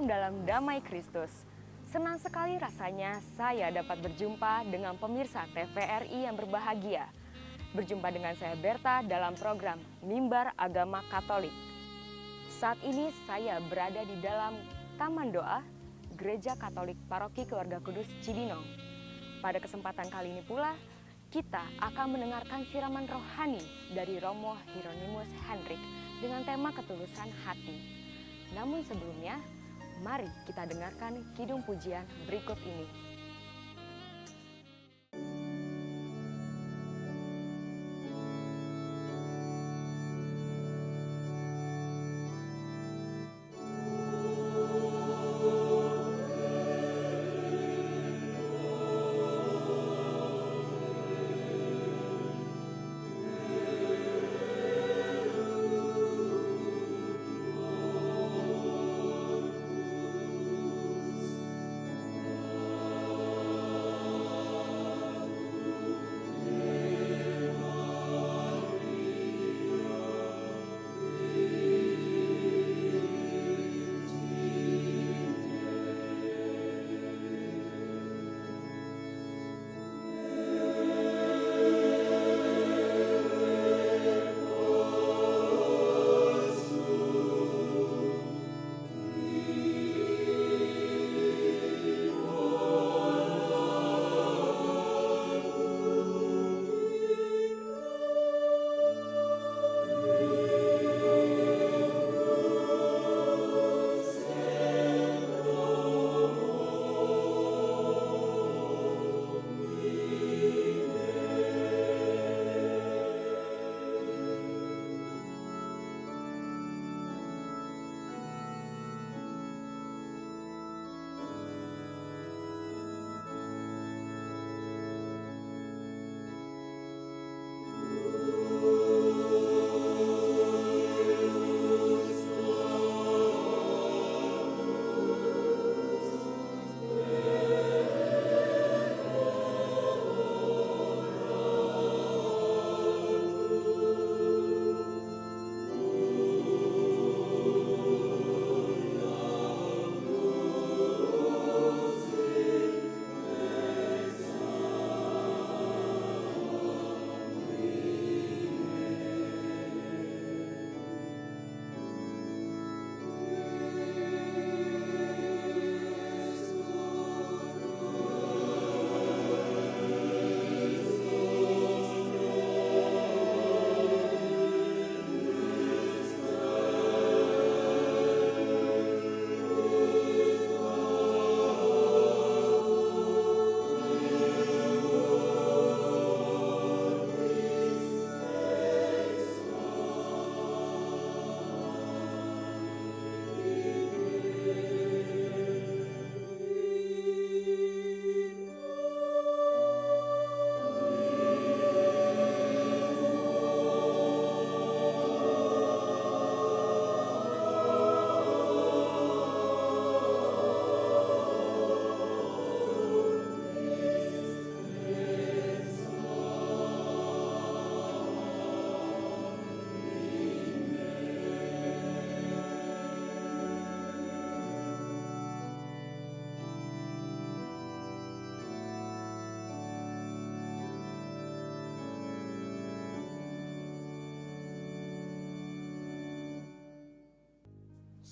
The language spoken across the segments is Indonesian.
Salam dalam damai Kristus. Senang sekali rasanya saya dapat berjumpa dengan pemirsa TVRI yang berbahagia. Berjumpa dengan saya Berta dalam program Mimbar Agama Katolik. Saat ini saya berada di dalam Taman Doa Gereja Katolik Paroki Keluarga Kudus Cibinong. Pada kesempatan kali ini pula, kita akan mendengarkan siraman rohani dari Romo Hieronymus Hendrik dengan tema ketulusan hati. Namun sebelumnya, mari kita dengarkan kidung pujian berikut ini.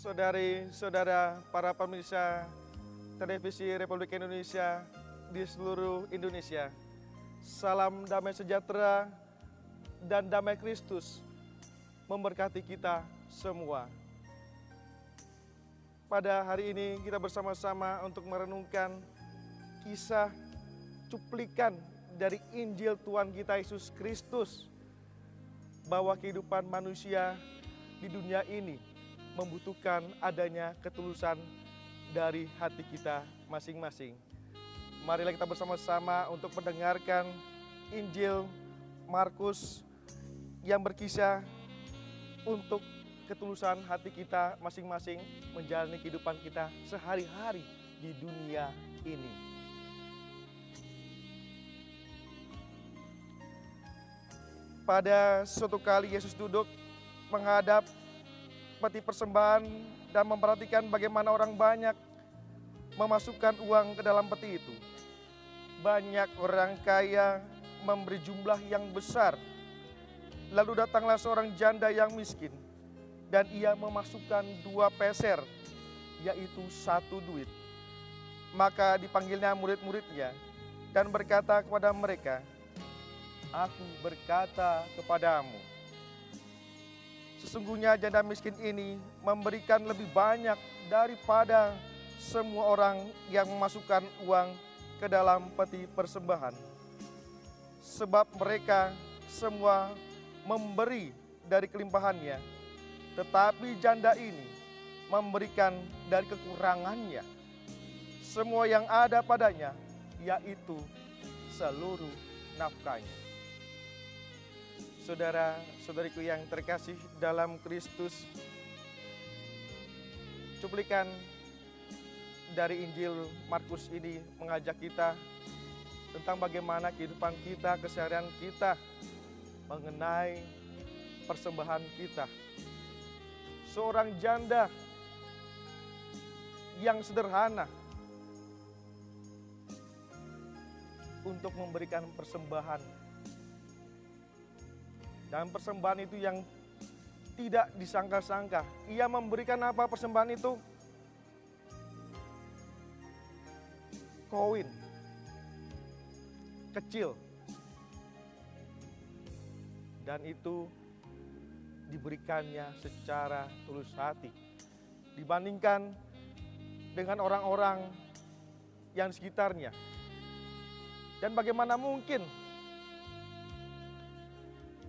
Saudari-saudara para pemirsa televisi Republik Indonesia di seluruh Indonesia, salam damai sejahtera dan damai Kristus memberkati kita semua. Pada hari ini kita bersama-sama untuk merenungkan kisah cuplikan dari Injil Tuhan kita Yesus Kristus, bahwa kehidupan manusia di dunia ini membutuhkan adanya ketulusan dari hati kita masing-masing. Marilah kita bersama-sama untuk mendengarkan Injil Markus yang berkisah untuk ketulusan hati kita masing-masing menjalani kehidupan kita sehari-hari di dunia ini. Pada suatu kali Yesus duduk menghadap peti persembahan dan memperhatikan bagaimana orang banyak memasukkan uang ke dalam peti itu. Banyak orang kaya memberi jumlah yang besar. Lalu datanglah seorang janda yang miskin, dan ia memasukkan 2 peser, yaitu 1 duit. Maka dipanggilnya murid-muridnya dan berkata kepada mereka, "Aku berkata kepadamu, sesungguhnya janda miskin ini memberikan lebih banyak daripada semua orang yang memasukkan uang ke dalam peti persembahan. Sebab mereka semua memberi dari kelimpahannya, tetapi janda ini memberikan dari kekurangannya, semua yang ada padanya, yaitu seluruh nafkahnya." Saudara-saudariku yang terkasih dalam Kristus, cuplikan dari Injil Markus ini mengajak kita tentang bagaimana kehidupan kita, keseharian kita, mengenai persembahan kita. Seorang janda yang sederhana untuk memberikan persembahan. Dan persembahan itu yang tidak disangka-sangka. Ia memberikan apa persembahan itu? Koin kecil. Dan itu diberikannya secara tulus hati. Dibandingkan dengan orang-orang yang di sekitarnya. Dan bagaimana mungkin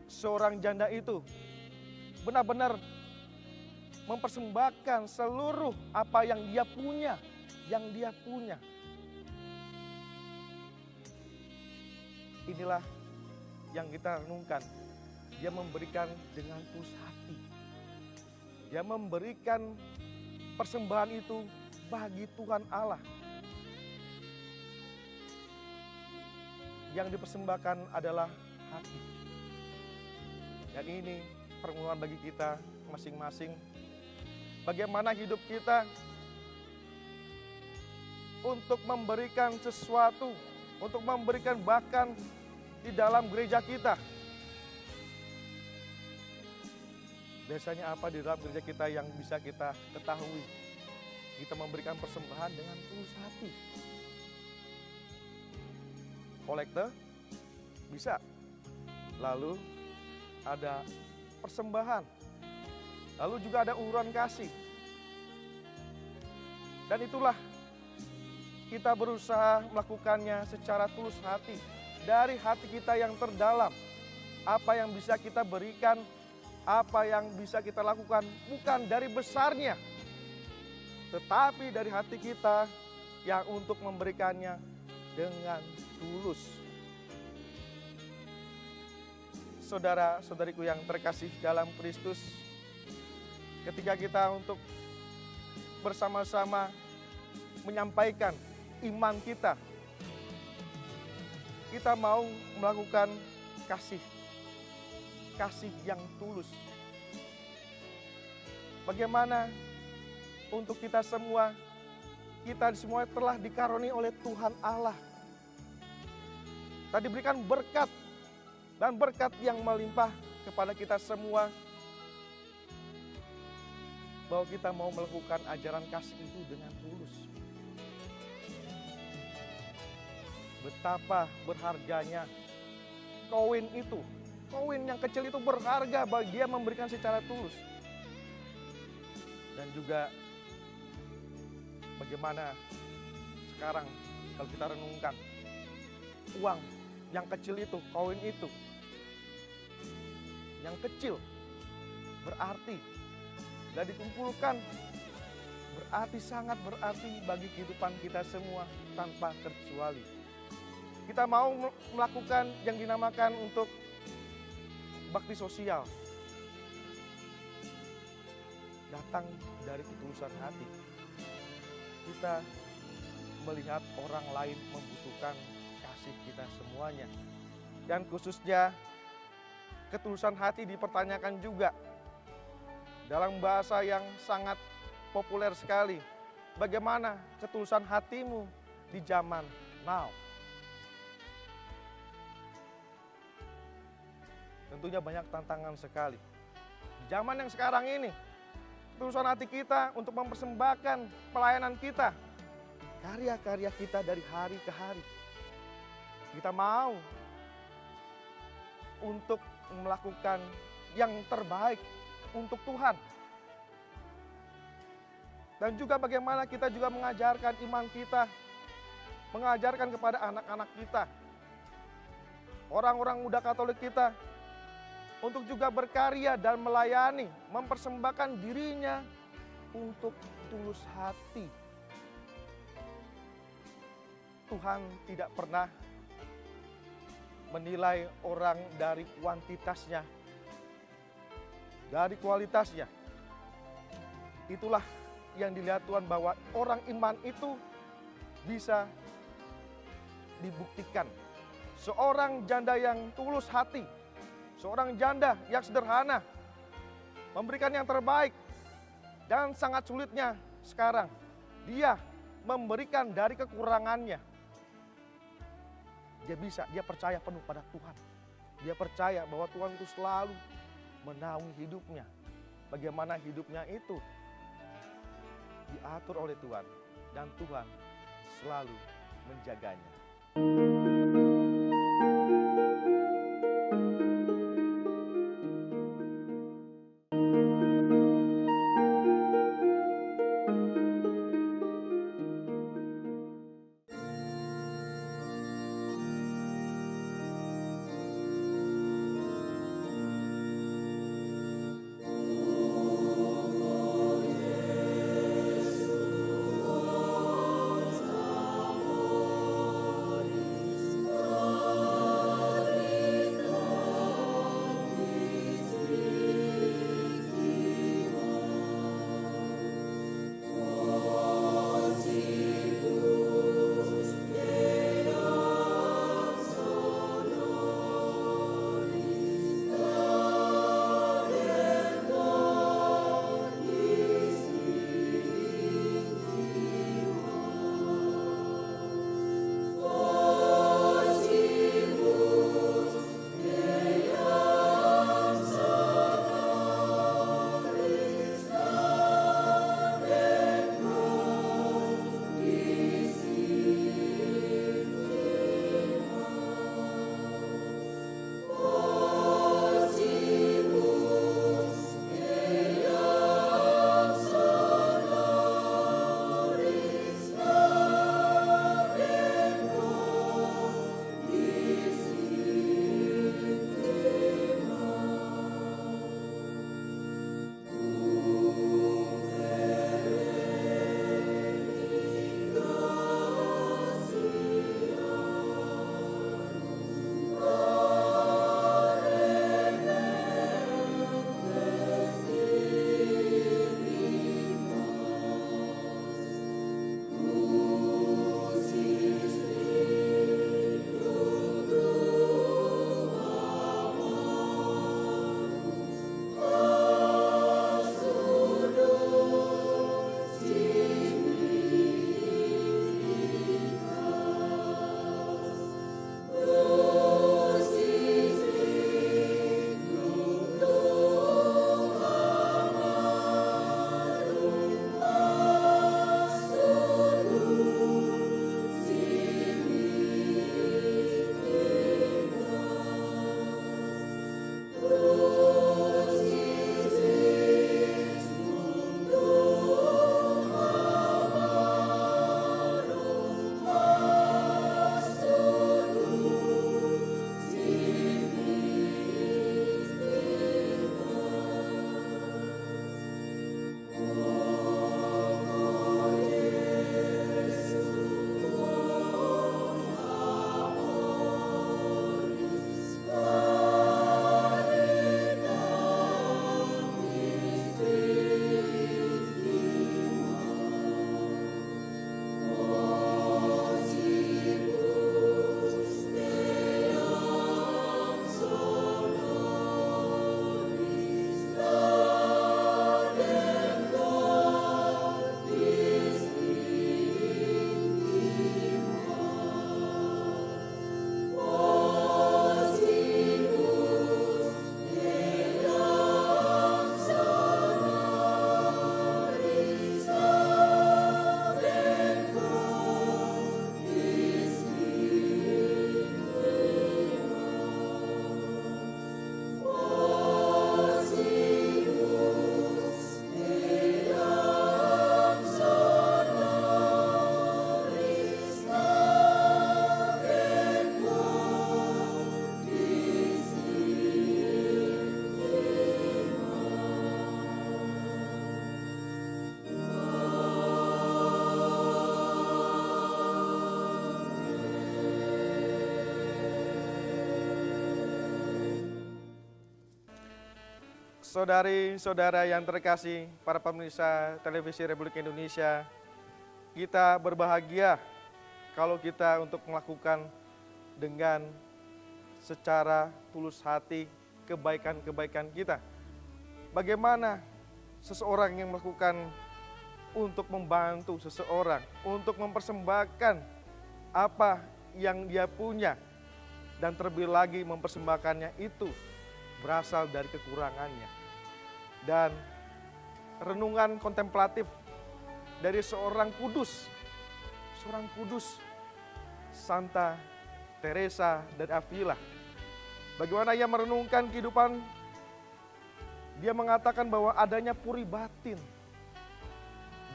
seorang janda itu benar-benar mempersembahkan seluruh apa yang dia punya, Inilah yang kita renungkan. Dia memberikan dengan tulus hati. Dia memberikan persembahan itu bagi Tuhan Allah. Yang dipersembahkan adalah hati. Dan ini permulaan bagi kita masing-masing. Bagaimana hidup kita untuk memberikan sesuatu, untuk memberikan bahkan di dalam gereja kita. Biasanya apa di dalam gereja kita yang bisa kita ketahui? Kita memberikan persembahan dengan tulus hati. Kolekte bisa. Lalu ada persembahan. Lalu juga ada uruan kasih. Dan itulah kita berusaha melakukannya secara tulus hati. Dari hati kita yang terdalam. Apa yang bisa kita berikan, apa yang bisa kita lakukan, bukan dari besarnya. Tetapi dari hati kita yang untuk memberikannya dengan tulus. Saudara-saudariku yang terkasih dalam Kristus, ketika kita untuk bersama-sama menyampaikan iman kita, kita mau melakukan kasih yang tulus. Bagaimana untuk kita semua telah dikaruniai oleh Tuhan Allah. Kita diberikan berkat, dan berkat yang melimpah kepada kita semua, bahwa kita mau melakukan ajaran kasih itu dengan tulus. Betapa berharganya koin itu. Koin yang kecil itu berharga bagi dia memberikan secara tulus. Dan juga bagaimana sekarang kalau kita renungkan, uang yang kecil itu, koin itu, yang kecil berarti dan dikumpulkan, berarti sangat berarti bagi kehidupan kita semua tanpa terkecuali. Kita mau melakukan yang dinamakan untuk bakti sosial. Datang dari ketulusan hati. Kita melihat orang lain membutuhkan kasih kita semuanya. Dan khususnya ketulusan hati dipertanyakan juga. dalam bahasa yang sangat populer sekali. Bagaimana ketulusan hatimu di zaman now? Tentunya banyak tantangan sekali. Di zaman yang sekarang ini, ketulusan hati kita untuk mempersembahkan pelayanan kita, karya-karya kita dari hari ke hari. Kita mau untuk melakukan yang terbaik untuk Tuhan. Dan juga bagaimana kita juga mengajarkan iman kita, mengajarkan kepada anak-anak kita, orang-orang muda Katolik kita, untuk juga berkarya dan melayani, mempersembahkan dirinya untuk tulus hati. Tuhan tidak pernah menilai orang dari kuantitasnya, dari kualitasnya. Itulah yang dilihat Tuhan, bahwa orang iman itu bisa dibuktikan. Seorang janda yang tulus hati, seorang janda yang sederhana, memberikan yang terbaik, dan sangat sulitnya sekarang dia memberikan dari kekurangannya. Dia percaya penuh pada Tuhan. Dia percaya bahwa Tuhan itu selalu menaungi hidupnya. Bagaimana hidupnya itu diatur oleh Tuhan, dan Tuhan selalu menjaganya. Saudari-saudara yang terkasih, para pemirsa televisi Republik Indonesia, kita berbahagia kalau kita untuk melakukan dengan secara tulus hati kebaikan-kebaikan kita. Bagaimana seseorang yang melakukan untuk membantu seseorang, untuk mempersembahkan apa yang dia punya, dan terlebih lagi mempersembahkannya itu berasal dari kekurangannya. Dan renungan kontemplatif dari seorang kudus Santa Teresa dari Avila. Bagaimana ia merenungkan kehidupan, dia mengatakan bahwa adanya puri batin.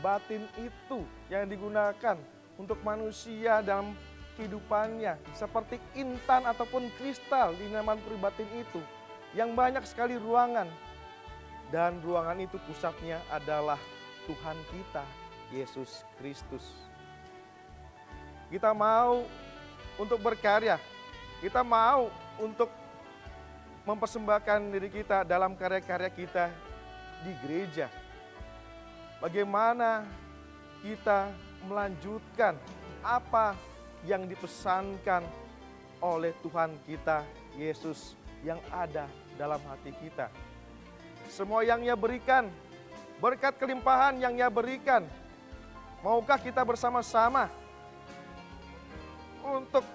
Batin itu yang digunakan untuk manusia dalam kehidupannya, seperti intan ataupun kristal di dalam puri batin itu, yang banyak sekali ruangan. Dan ruangan itu pusatnya adalah Tuhan kita, Yesus Kristus. Kita mau untuk berkarya, kita mau untuk mempersembahkan diri kita dalam karya-karya kita di gereja. Bagaimana kita melanjutkan apa yang dipesankan oleh Tuhan kita, Yesus, yang ada dalam hati kita. Semua yang Ia berikan, berkat kelimpahan yang Ia berikan, maukah kita bersama-sama untuk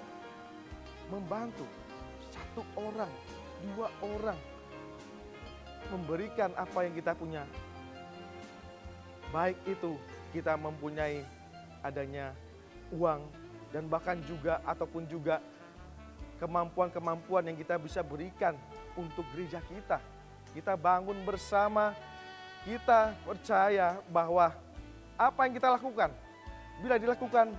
membantu satu orang, dua orang, memberikan apa yang kita punya. Baik itu kita mempunyai adanya uang, dan bahkan juga ataupun juga kemampuan-kemampuan yang kita bisa berikan untuk gereja kita. Kita bangun bersama, kita percaya bahwa apa yang kita lakukan, bila dilakukan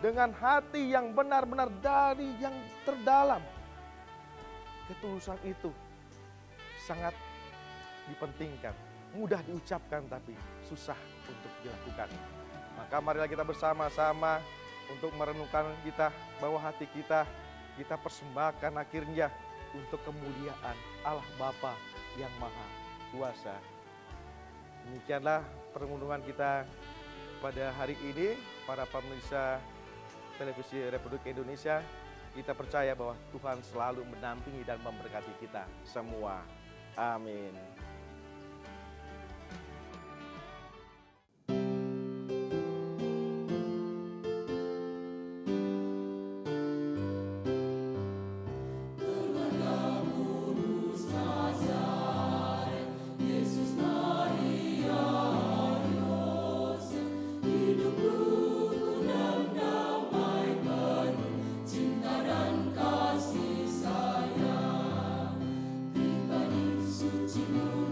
dengan hati yang benar-benar dari yang terdalam, ketulusan itu sangat dipentingkan. Mudah diucapkan tapi susah untuk dilakukan. Maka marilah kita bersama-sama untuk merenungkan kita bahwa hati kita persembahkan akhirnya untuk kemuliaan Allah Bapa yang Maha Kuasa. Demikianlah perenungan kita pada hari ini, para pemirsa televisi Republik Indonesia. Kita percaya bahwa Tuhan selalu mendampingi dan memberkati kita semua. Amin. Cinta dan kasih sayang, pribadi suci-Mu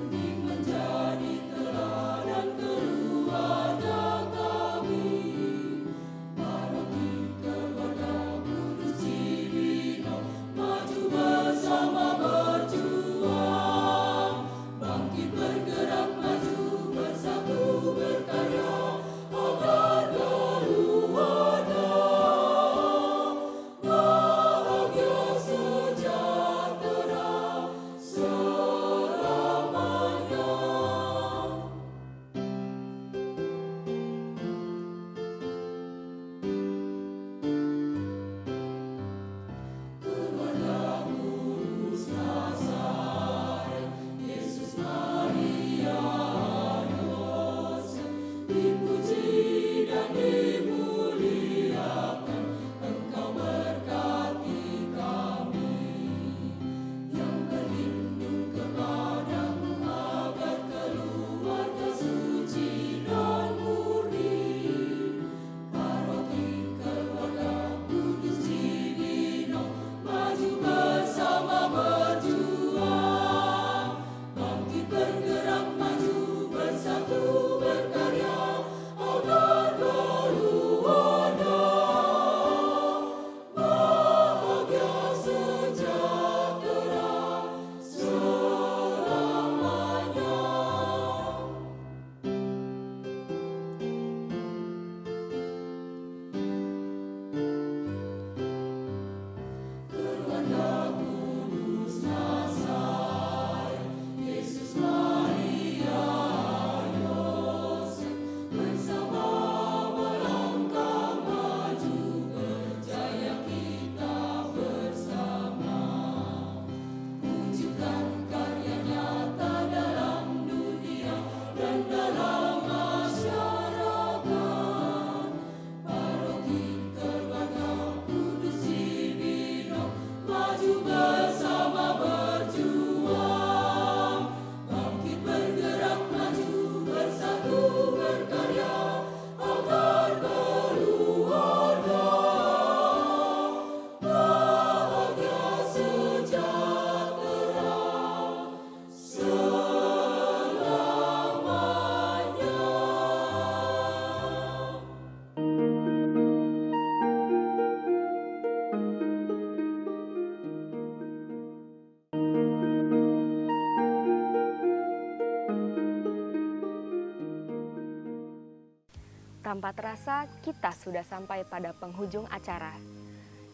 Tanpa terasa, kita sudah sampai pada penghujung acara.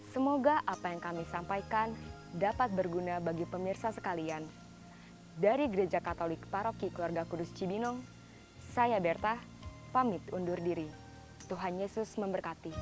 Semoga apa yang kami sampaikan dapat berguna bagi pemirsa sekalian. Dari Gereja Katolik Paroki Keluarga Kudus Cibinong, saya Berta, pamit undur diri. Tuhan Yesus memberkati.